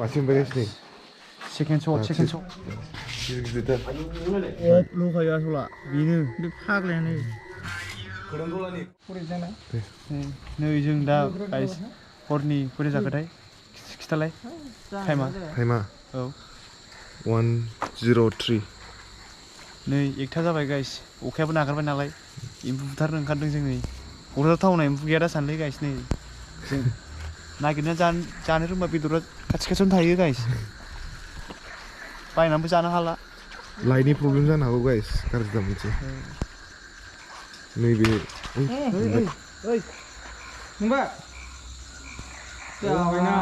마침 베레스니. 치킨 초. गिदिर लुखायो आसला बेनो बे फाग्लायानो नै जों दा गाइस हरनि बोरै जाखोथाय खिथालाय टाइमा औ 1:03 नै एकथा जाबाय गाइस अखायाबो नागारबाय नालाय एम्बु बुथारनो ओंखारदों जों नै क'क्राझार टाउनाव एम्बु गैया दा सानलै गाइस नै जों नागिरना जानो रोंबा बेदरा खाथि खाथियावनो थायो गाइस बायनानैबो जानो हाला लाइटनि प्रब्लेम जानो हागौ गाइस गाज्रि दा मोनसे नैबे नुबाय जाबायना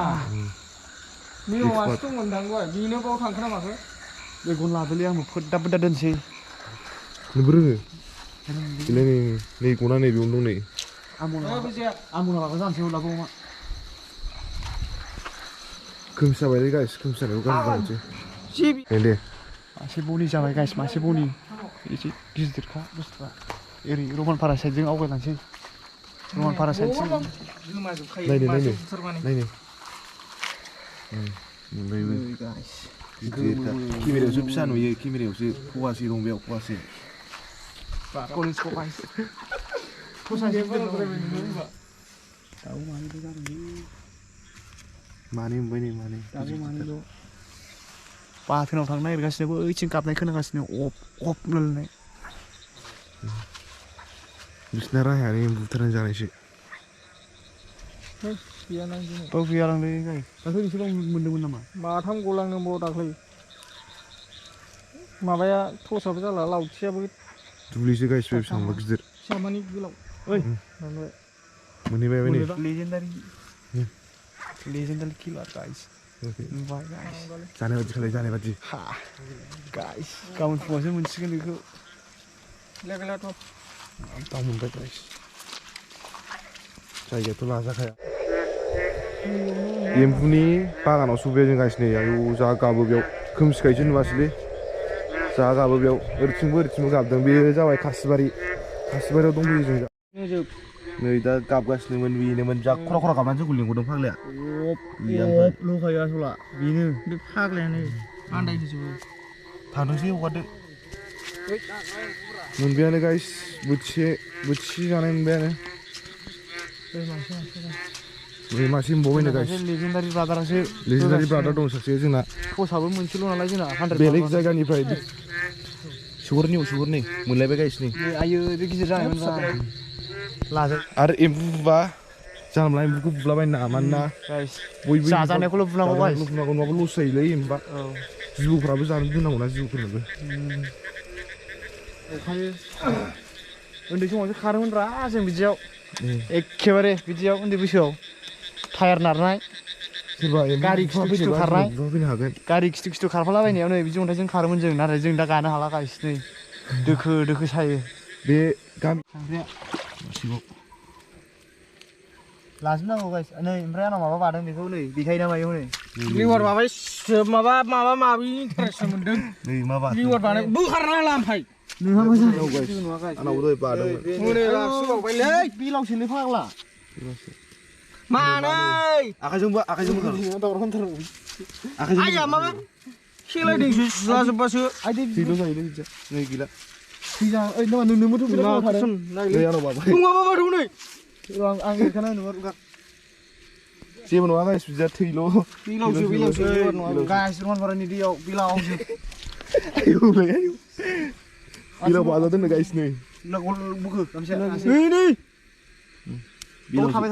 बेयाव मासे दंमोन थांबाय बेनो बाव थांखो ना माखो बेगन लाबोलै आंबो फोद्दा दोनसै नोबो रोङो नै गना नै बेयावनो दं नै आमुना माबा जानोसै हरलाबो अमा खोमसि जाबायलै गाइस खोमसि जानायखौ गाज्रि दा मोनसे दे मासे बनि जाबाय गाइस मासे बनि एसे गिदिरखा बुस्थुआ ओरै रमानपारा साइडजों आवगायलांसै रमानपारा साइडजों नायनो केमेरायावसो फिसा नुयो केमेरायावसो फवासे दं बेयाव फवासे मानै मोनबाय नै मानै बाथोनाव थांनो नागिरगासिनोबो ओइथिं गाबनाय खोनागासिनो अफ होनलायनाय बिसिना राहायानो एम्बु बुथारनानै जानायसो गैया लांलै गाय दाख्लै नोंसोर मोनदोंमोन नामा माथाम गलांदोंबाव दाख्लै माबाया टसाबो जाला लावथियाबो दुब्लिसो गाइस बे बेसेबांबा गिदिर सामानि गोलाव मोनहैबाय नै लेजेन्डारि किलार गाइस नुबाय गाइस जानाय बादि खालाय जानाय बादि गाइस गाबोन फुङावसो मोनसिगोन बेखौ दाउ मोनबाय गाइस जायगायाथ' लाजाखाया एम्बुनि बागानाव सफैबाय जों गाइस नै आयौ जा गाबो बेयाव खोमसिखायसो नुवासैलै जा गाबो बेयाव ओरैथिंबो गाबदों बेयो जाबाय खासिबारियाव दंफैयो जों नै दा गाबगासिनोमोन बेनोमोन जा खरा गाबनानै जोंखौ लिंहरदों फाग्लाया लुखायो आसला बेनो बे फाग्लायानो आन्दायहोजोबो थांथोंसै हगारदो मोनबायानो गाइस बोथिसे जानाय मोनबायानो मासे मोनबावबायनो गाइस लेजेन्डारि ब्रादार दं सासे जोंना टसाबो मोनसेल' नालाय जोंना बेलेग जायगानिफ्राय सहरनै मोनलायबाय गाइस नै आयो बे गिदिर जानायमोनबा आरो एम्बु बुबा जानला एम्बुखौ बुलाबायनो नाङा मानोना बयबो जाजानायखौल' बुनांगौ नङाबा लस जायोलै एम्बा जिबौफ्राबो जानो दोननांगौना जिबौफोरनोबो अखायो उन्दै समावसो खारोमोनब्रा जों बिदियाव एखेबारे बिदियाव उन्दै बैसोआव टायार नारनाय सोरबा गारि खिथु खारनाय हागोन गारि खिथु खारफालाबायनायाव नै बिदि अन्थाइजों खारोमोन जों नाथाय जों दा गानो हाला गाइस नै दोखो सायो बे गामि लाजोबनांगौ गाइस नै ओमफ्राय आंनाव माबा बादों बेखौ नै देखायोना मायो नै लिवार माबा इन्टारेस्ट मोनदों नै मा बादों लिवार बानाय बोखारना हाला ओमफ्राय नोंहा मोजां आंनावबो दहाय बादोंमोन बिलावसोलै फाग्ला मानै आखाइजोंबो आया माबा खेलायदोंसो सुलाजोब्बासो थैल' जायोलै बिदिया नै गैला थैजा ओइ नामा नोंनोबोथ' बिराद थादों नै आंनाव बाबाय दङ नै आं एरखाना होनो उगार जेबो नङा गाइस बिदिया थैल' बिलावसो गाइस रनबारानि दैयाव बिलावसो बिलाव बाजा दोननो गाइस नै बुखो नै थाबाय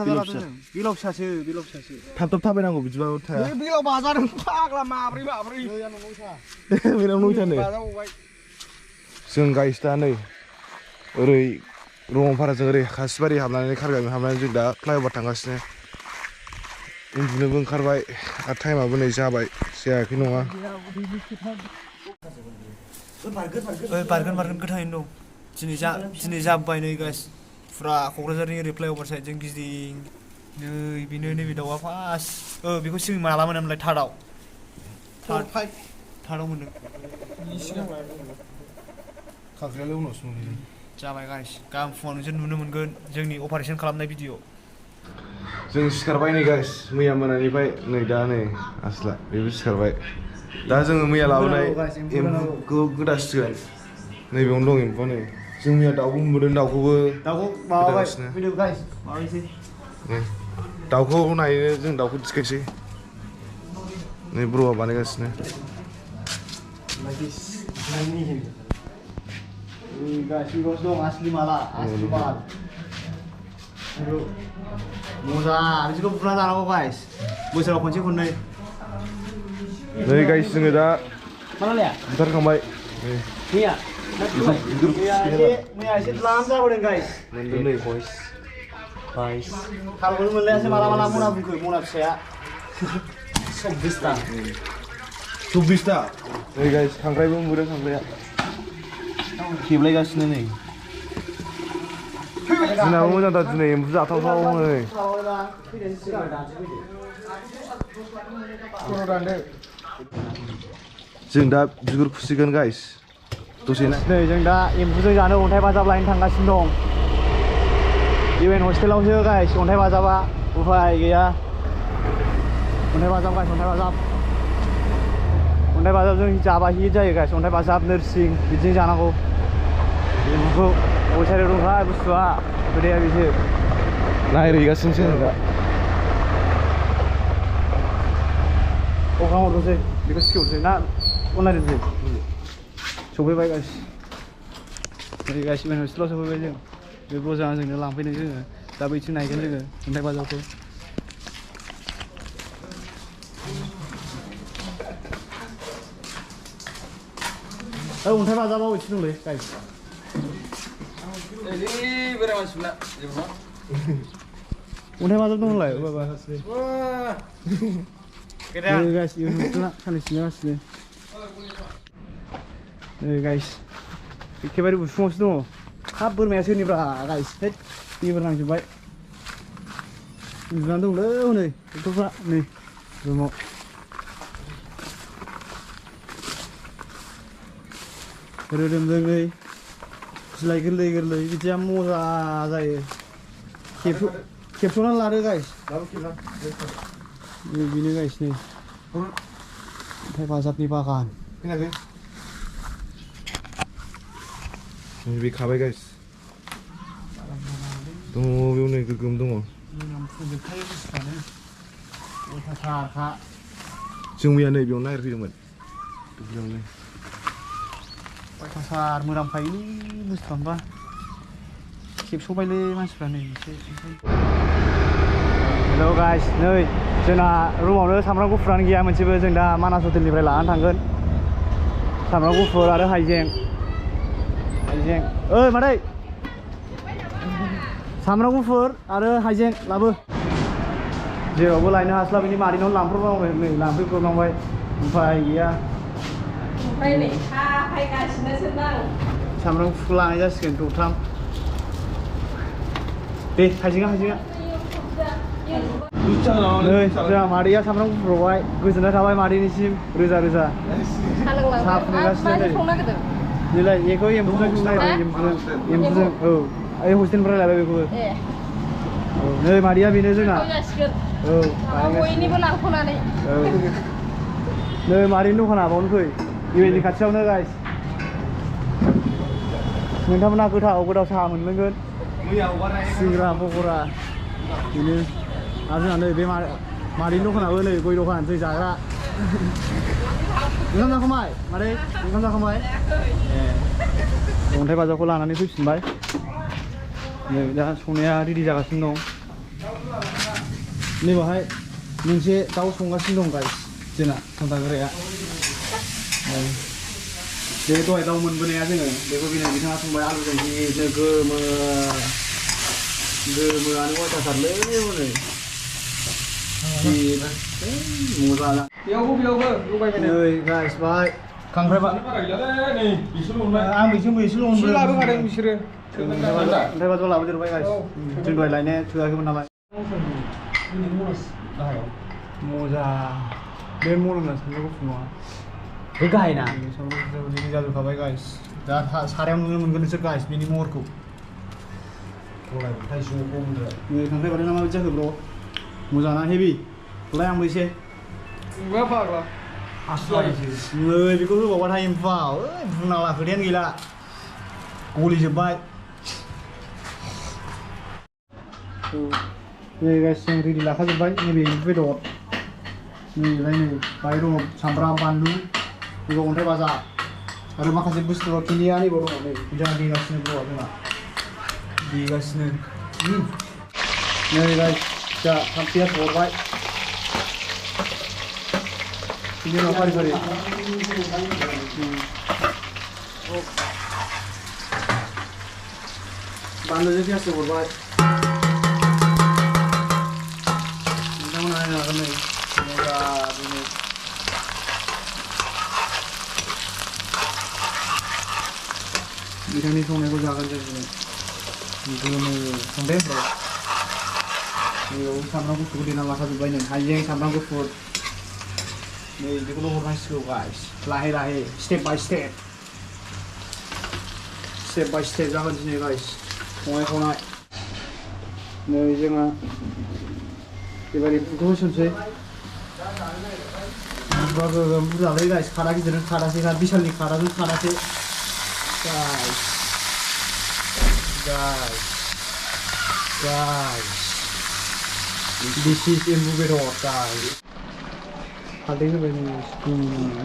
बिलाव फिसासो थाब थाबायनांगौ बिदिबा थाया बिलाव बाजादों फाग्ला माब्रै बेनाव नयथानो जों गाइस दा नै ओरै रङापाराजों ओरै खासिबारि हाबनानै खारगामि हाबनानै जों दा फ्लाइअभार थांगासिनो उन्दुनोबो ओंखारबाय आरो टाइमाबो नै जाबाय जायाखै नङा बारगोन गोथाङैनो दं दिनै जाबोबाय नै गाइस फुरा क'क्राझारनि ओरै फ्लाइअभार साइडजों गिदिं नै बेनो नैबे दाउआ फार्स्ट बेखौ सिगां माला मोनोमोनलाय थार्डआव मोनदों खाख्रियालाय उनावसो मोनहैदों जाबाय गाइस गाबोन फुङाव नोंसोर नुनो मोनगोन जोंनि अपारेसन खालामनाय भिडिअ जों सिखारबाय नै गाइस मैया मोनानिफ्राय नै दा नै आसला बेबो सिखारबाय दा जोङो मैया लाबोनाय एम्फौखौ गोदासिगोन नैबेयावनो दं एम्फौआ नै जों मैया दाउखौ मोनबोदों दाउखौबो गोदागासिनो दाउखौ नायनो जों दाउखौ थिखायसै नै ब्र'आ बानायगासिनो गासिबो दं asli malah asli banget मोजां बिदिखौ बुना जानांगौ गाइस बोसोराव खनसे खननै नै गाइस जोङो दा mana lihat बुथारखांबाय मैया एसे द्लाम जाबोदों गाइस मोनदों नै गाइस थालखौनो मोनलायासै माला माला मना बुंखो मना फिसाया 24 ता नै गाइस खांख्राइबो मोनबोदों खांख्राइया खेबलायगासिनो नै जोंनाबो मोजां दा दिनै एम्फौ जाथावथाव नै जों दा बिगुर खुसिगोन गाइस दसे नै जों दा एम्फौजों जानो अन्थाइ बाजाब लायनो थांगासिनो दं इउएन हस्टेलावसो गाइस अन्थाइ बाजाबा उफाय गैया अन्थाइ बाजाब गाइस अन्थाइ बाजाबजों जाबा हिट जायो गाइस अन्थाइ बाजाब नोरसिं बिदिजों जानांगौ एम्फौखौ अयसायाव दंखा बुस्थुआ खोथाया बिसो नायहैगासिनोसो दा अखा हरनोसै बेखौ सिखेहरसै ना अनलायनोसै सफैबाय गाइस नै गाइस इउएन हस्टेलाव सफैबाय जों बे बजाना जोंनो लांफैदों जोङो दा बैथिं नायगोन जोङो अन्थाइ बाजाबखौ अन्थाइ बाजाबाव इसे दंलै गाइस अन्थाइ बाजाब दं होनलाय बाबा गाइस इउएन हस्टेला साननैसो गासिनो नै गाइस एखेबारे उसुङावसो दङ हाब बोरमाया सोरनिब्रा गाइस हैद बेबो नांजोब्बाय उन्दुनानै दंलै हनै गथ'फ्रा नै रुमाव रोदोमदों नै बिलाइ गोरलै गोरलै बिदिया मोजां जायो खेबस'नानै लादो गाइस बेनो गाइस नै अन्थाइ बाजाबनि बागान बे खाबाय गाइस दङ बेयाव नै गोगोम दङ जों मैया नै बेयाव नागिरफैदोंमोन दुब्लियावनो अयथासार मोनामखायोलै बुस्थुआनोबा खेबस'बायलै मानसिफ्रा नै एसे हेल' गाइस नै जोंना रुमावनो सामब्राम गुफुरानो गैया मोनसेबो जों दा मानास हटेलनिफ्राय लानानै थांगोन सामब्राम गुफुर आरो हाइजें ओइ मादै सामब्राम गुफुर आरो हाइजें लाबो जेरावबो लायनो हास्ला बिनि मादैनावनो लांब्रबनांबाय नै लांफैब्रबनांबाय उफाय गैया सामब्राम गुफुर लानाय जासिगोन दरथाम दे हाइजेंआ नै जोंहा मादैया सामब्राम गुफुर हरबाय गोजोननाय थाबाय मादैनिसिम रोजा रोजा साहा फुदुंगासिनो नैलाय बेखौ एम्फौजों एम्फौजों औ ओइ हस्टेलनिफ्राय लायबाय बेखौबो नै मादैया बेनो जोंना औ बयनिबो लांथ'नानै नै मादैनि दखाना बावनो फै इउएननि खाथियावनो गाइस नोंथांमोना गोथाव साहा मोनलोंगोन सिंग्रा पकरा बेनो आरो जोंहा नै बे मादैनि दखानाबो नै गय दखान दै जाग्रा ओंखाम जाखांबाय मादै ओंखाम जाखांबाय अन्थाइ बाजाबखौ लानानै फैफिनबाय नै दा संनाया रेडि जागासिनो दं नैबावहाय मोनसे दाउ संगासिनो दं गाइस जोंना संग्राया बे दहाय दाउ मोनबोनाया जोङो बेखौ बिथाङा संबाय आलुजों जिनो गोमोआनो अयथासारलै हनै मोजां बेयावबो लगायबाय नै गाइस बाय खांख्राइ आं बिसोरबो एसेल' मोनबोदों लाबोखादों बिसोरो अन्थाइ बाजाब लाबोदेरबाय गाइस जों दहाय लायनाया थोआखैमोन नालाय मोजां बे मलमना सामब्राम गुफुर नङा बे गाहायना सामब्राम गुफुर रेडि जाजोबखाबाय गाइस दा सारायाव नुनो मोनगोन नोंसोर गाइस बेनि महरखौ खांख्राइ बानाय ना माबायदि जाखो ब्र' Mozaना heavy. Lai आंबो एसे. Berapa kau? नै बेखौ होबावबाथाय एम्फाव बुंनांला खोथायानो गैला गलिजोब्बाय नै गाइस जों रेडि लाखाजोब्बाय नैबे बेदर नैलाय नै बाहाय दङ सामब्राम बानलु बेखौ अन्थाइ बाजा आरो माखासे बुस्थुफोर किनिया नैबाव दङ नै जोंहा देगासिनो बर'आ जोंहा देगासिनो नै गाइस जा पियास हरबाय ini apa hari? Bandu jadi asal berbuat. Kita mana yang akan ni? Semoga ini. Kita ni semua aku jaga je ni. Itu ni sampai berapa? Ini sampai aku sudah nak masak juga ni. Hanya sampai aku food. Nih, बेखौ हरनांसिगौ guys. लाहे step by step जागोन दिनै guys. संनाय खावनाय. नै जोंहा बेबायदि फुदखौ होसनसै. बुरजालै guys. खादा गिदिरजों खादासै खादा बिशालनि खादाजों खादासै. Guys. This is Ambu bedor guys. हालदै होबाय नै स्पुन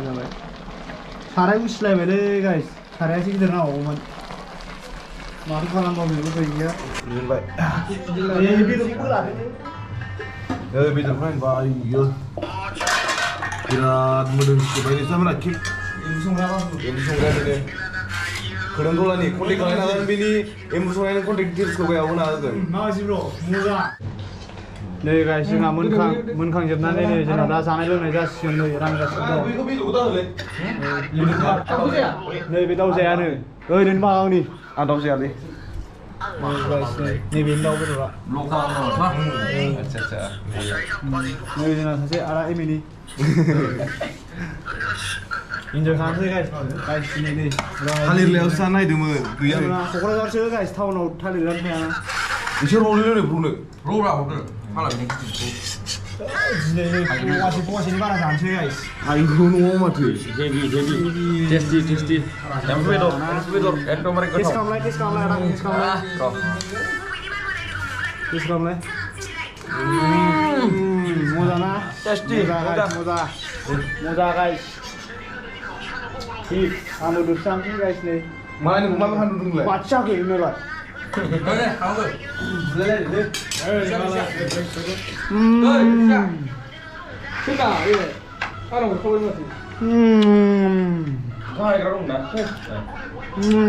जाबाय साराय उसिलायबायलै गाइस साराया एसे गिदिर नांबावगौमोन माथो खालामबावनो उफाय गैया दोनबाय बेदरखौबो लादो बेदरखौ नायबाय इयो बिराद मोदोमसोबाय नोंसामोना एम्बु संग्राया दिनै खोरोमदलानि कन्टेक्ट खालामनो हागोन बेनि एम्बु संनायनि कन्टेक्ट डिटेल्सखौ बेयाव होना होगोन माबायदि ब्र' मोजां नै गाइस जोंहा मोनखांजोबनानै नै जोंना दा जानाय लोंनाय जासिगोन नै रानगासिनो दं नै बे दाउ जायानो ओरैनो मागावनि आं दाउ जायालै गाइस नैबे दाउ बेदरा आच्छा नै जोंना सासे आदा एमिनि इन्जय खालामसै गाइस दिनै नै थालिरलायावसो जानो नायदोंमोन गैया क'क्राझारसो गाइस टाउनाव थालिरानो थायाना बिसोर हरलै ब्र'नो Rora order. Malam ni. दिनै फवासेनि बारा जानोसै गाइस आंखौ न'आव माथो Heavy. Tasty. Yang bedor. एकदम mereka टेस्ट खालामलाय टेस्ट खालामलाय मोजां ना Tasty. मोजां गाइस ठीक आंबो दुरसांसै गाइस नै मालाय नोंखौ मा फानदों नोंलाय बादसाखै नोंलाय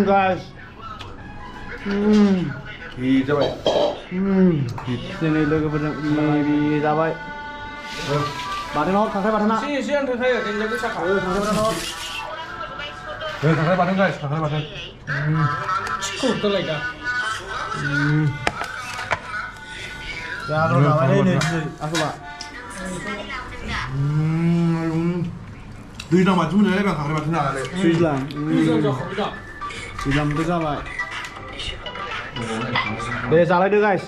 guys जाबाय दिनै लोगोफोरजों बे जाबाय बाथोन हर खांख्राइ बाथोना Siang tu saya dia jaga cakap. खांख्राइ बाथोन हर खांख्राइ बाथोन गाइस खांख्राइ बाथोन Kau tu lagi dah. जाग्रा जाबाय नै आसला दैज्लां माथो मोनलाय आं खांख्राइ बाथोन जानानै दैज्लां Bisa. दैज्लांबो जाबाय दे जालायदो गाइस